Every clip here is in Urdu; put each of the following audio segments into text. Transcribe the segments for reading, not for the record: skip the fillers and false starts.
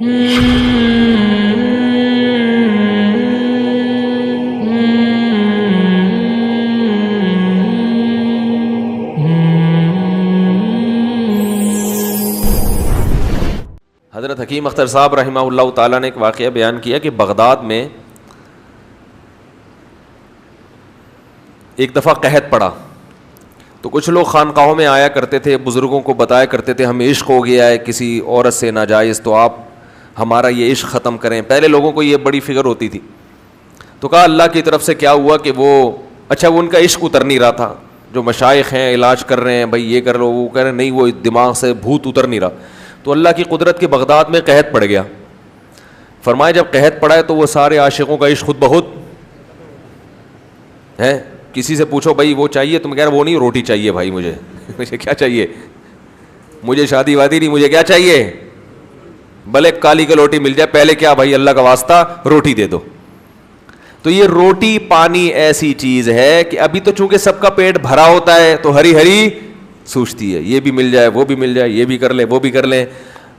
حضرت حکیم اختر صاحب رحمہ اللہ تعالیٰ نے ایک واقعہ بیان کیا کہ بغداد میں ایک دفعہ قحط پڑا تو کچھ لوگ خانقاہوں میں آیا کرتے تھے, بزرگوں کو بتایا کرتے تھے ہمیں عشق ہو گیا ہے کسی عورت سے ناجائز, تو آپ ہمارا یہ عشق ختم کریں. پہلے لوگوں کو یہ بڑی فکر ہوتی تھی. تو کہا اللہ کی طرف سے کیا ہوا کہ وہ ان کا عشق اتر نہیں رہا تھا. جو مشائخ ہیں علاج کر رہے ہیں بھائی یہ کر لو وہ کہہ رہے ہیں نہیں, وہ دماغ سے بھوت اتر نہیں رہا. تو اللہ کی قدرت کے بغداد میں قحط پڑ گیا. فرمایا جب قحط پڑا ہے تو وہ سارے عاشقوں کا عشق خود بخود ہے. کسی سے پوچھو بھائی وہ چاہیے, تم کہہ رہے وہ نہیں, روٹی چاہیے بھائی مجھے کیا چاہیے, مجھے شادی وادی نہیں, مجھے کیا چاہیے, بھلے کالی کی روٹی مل جائے, پہلے کیا بھائی اللہ کا واسطہ روٹی دے دو. تو یہ روٹی پانی ایسی چیز ہے کہ ابھی تو چونکہ سب کا پیٹ بھرا ہوتا ہے تو ہری ہری سوچتی ہے یہ بھی مل جائے وہ بھی مل جائے, یہ بھی کر لیں وہ بھی کر لیں.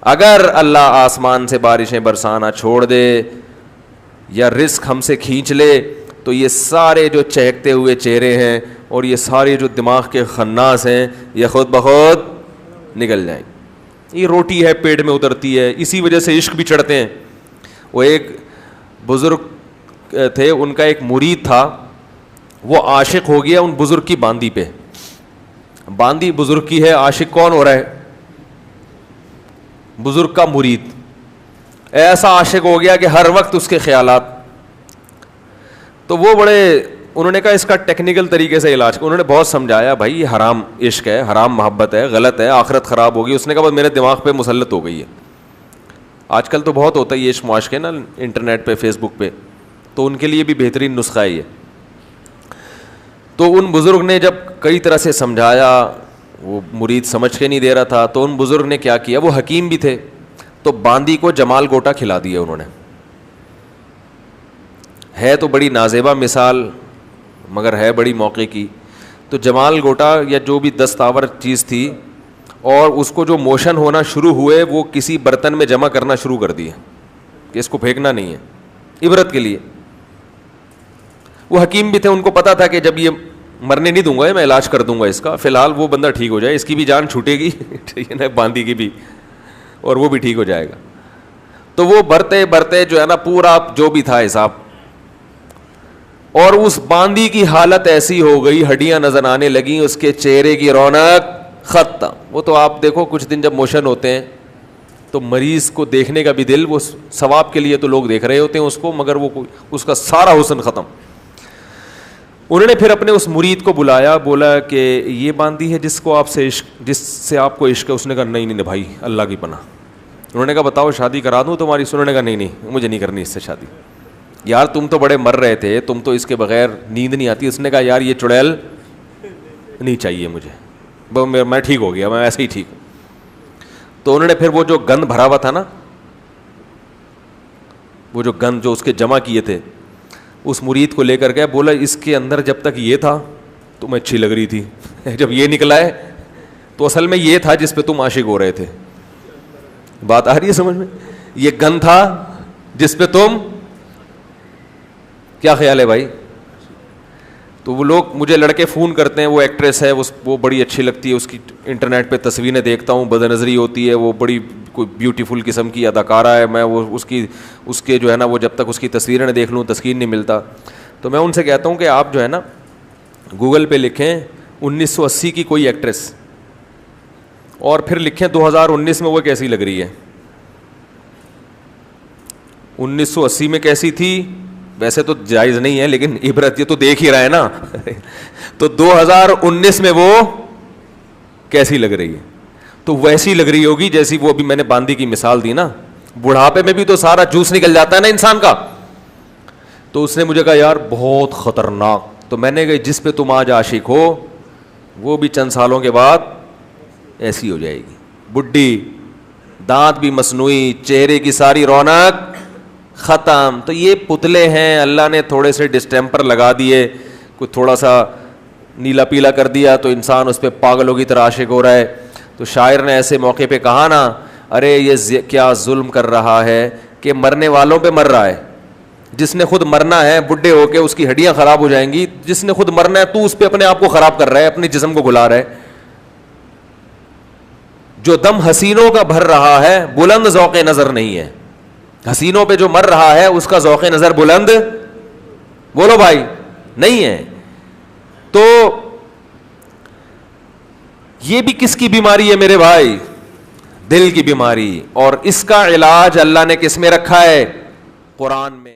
اگر اللہ آسمان سے بارشیں برسانا چھوڑ دے یا رزق ہم سے کھینچ لے تو یہ سارے جو چہکتے ہوئے چہرے ہیں اور یہ سارے جو دماغ کے خناس ہیں یہ خود بخود نکل جائیں. یہ روٹی ہے پیٹ میں اترتی ہے, اسی وجہ سے عشق بھی چڑھتے ہیں. وہ ایک بزرگ تھے, ان کا ایک مرید تھا, وہ عاشق ہو گیا ان بزرگ کی باندی پہ. باندی بزرگ کی ہے, عاشق کون ہو رہا ہے, بزرگ کا مرید. ایسا عاشق ہو گیا کہ ہر وقت اس کے خیالات. تو وہ انہوں نے کہا اس کا ٹیکنیکل طریقے سے علاج, انہوں نے بہت سمجھایا بھائی یہ حرام عشق ہے, حرام محبت ہے, غلط ہے, آخرت خراب ہوگی. اس نے کہا بس میرے دماغ پہ مسلط ہو گئی ہے. آج کل تو بہت ہوتا ہے یہ عشق معاشقے نا انٹرنیٹ پہ فیس بک پہ, تو ان کے لیے بھی بہترین نسخہ ہے یہ. تو ان بزرگ نے جب کئی طرح سے سمجھایا, وہ مرید سمجھ کے نہیں دے رہا تھا, تو ان بزرگ نے کیا کیا, وہ حکیم بھی تھے, تو باندی کو جمال گوٹا کھلا دیا انہوں نے. ہے تو بڑی نازیبا مثال مگر ہے بڑی موقع کی. تو جمال گوٹا یا جو بھی دستاور چیز تھی, اور اس کو جو موشن ہونا شروع ہوئے وہ کسی برتن میں جمع کرنا شروع کر دیے کہ اس کو پھینکنا نہیں ہے, عبرت کے لیے. وہ حکیم بھی تھے, ان کو پتا تھا کہ جب یہ مرنے نہیں دوں گا میں علاج کر دوں گا اس کا, فی الحال وہ بندہ ٹھیک ہو جائے, اس کی بھی جان چھوٹے گی ٹھیک ہے نا, باندی کی بھی, اور وہ بھی ٹھیک ہو جائے گا. تو وہ برتے برتے جو ہے نا پورا جو بھی تھا حساب, اور اس باندی کی حالت ایسی ہو گئی ہڈیاں نظر آنے لگیں, اس کے چہرے کی رونق ختم. وہ تو آپ دیکھو کچھ دن جب موشن ہوتے ہیں تو مریض کو دیکھنے کا بھی دل, وہ ثواب کے لیے تو لوگ دیکھ رہے ہوتے ہیں اس کو, مگر وہ اس کا سارا حسن ختم. انہوں نے پھر اپنے اس مرید کو بلایا, بولا کہ یہ باندی ہے جس سے آپ کو عشق ہے. اس نے کہا نہیں بھائی اللہ کی پناہ. انہوں نے کہا بتاؤ شادی کرا دوں تمہاری. انہوں نے کہا نہیں مجھے نہیں کرنی اس سے شادی. یار تم تو بڑے مر رہے تھے, تم تو اس کے بغیر نیند نہیں آتی. اس نے کہا یار یہ چڑیل نہیں چاہیے مجھے, میں ٹھیک ہو گیا, میں ایسے ہی ٹھیک ہوں. تو انہوں نے پھر وہ جو گند بھرا ہوا تھا نا, وہ جو گند جو اس کے جمع کیے تھے, اس مرید کو لے کر گیا, بولا اس کے اندر جب تک یہ تھا تمہیں اچھی لگ رہی تھی, جب یہ نکلا ہے تو اصل میں یہ تھا جس پہ تم عاشق ہو رہے تھے. بات آ رہی ہے سمجھ میں؟ یہ گند تھا جس پہ تم, کیا خیال ہے بھائی؟ تو وہ لوگ مجھے لڑکے فون کرتے ہیں, وہ ایکٹریس ہے وہ بڑی اچھی لگتی ہے, اس کی انٹرنیٹ پہ تصویریں دیکھتا ہوں, بد نظری ہوتی ہے, وہ بڑی کوئی بیوٹیفل قسم کی اداکارہ ہے, میں وہ اس کے جو ہے نا وہ جب تک اس کی تصویریں دیکھ لوں تسکین نہیں ملتا. تو میں ان سے کہتا ہوں کہ آپ جو ہے نا گوگل پہ لکھیں 1980 کی کوئی ایکٹریس, اور پھر لکھیں 2019 میں وہ کیسی لگ رہی ہے. 1980 میں کیسی تھی ویسے تو جائز نہیں ہے, لیکن عبرت یہ تو دیکھ ہی رہا ہے نا تو 2019 میں وہ کیسی لگ رہی ہے, تو ویسی لگ رہی ہوگی جیسی وہ ابھی میں نے باندی کی مثال دی نا. بڑھاپے میں بھی تو سارا جوس نکل جاتا ہے نا انسان کا. تو اس نے مجھے کہا یار بہت خطرناک. تو میں نے کہا جس پہ تم آج عاشق ہو وہ بھی چند سالوں کے بعد ایسی ہو جائے گی, بڈھی, دانت بھی مصنوعی, چہرے کی ساری رونق ختم. تو یہ پتلے ہیں, اللہ نے تھوڑے سے ڈسٹیمپر لگا دیے, کوئی تھوڑا سا نیلا پیلا کر دیا تو انسان اس پہ پاگلوں کی طرح عاشق ہو رہا ہے. تو شاعر نے ایسے موقع پہ کہا نا, ارے یہ کیا ظلم کر رہا ہے کہ مرنے والوں پہ مر رہا ہے. جس نے خود مرنا ہے بڈھے ہو کے اس کی ہڈیاں خراب ہو جائیں گی, جس نے خود مرنا ہے تو اس پہ اپنے آپ کو خراب کر رہا ہے, اپنے جسم کو گلا رہا ہے. جو دم حسینوں کا بھر رہا ہے بلند ذوق نظر نہیں ہے. حسینوں پہ جو مر رہا ہے اس کا ذوق نظر بلند, بولو بھائی, نہیں ہے. تو یہ بھی کس کی بیماری ہے میرے بھائی؟ دل کی بیماری. اور اس کا علاج اللہ نے کس میں رکھا ہے؟ قرآن میں.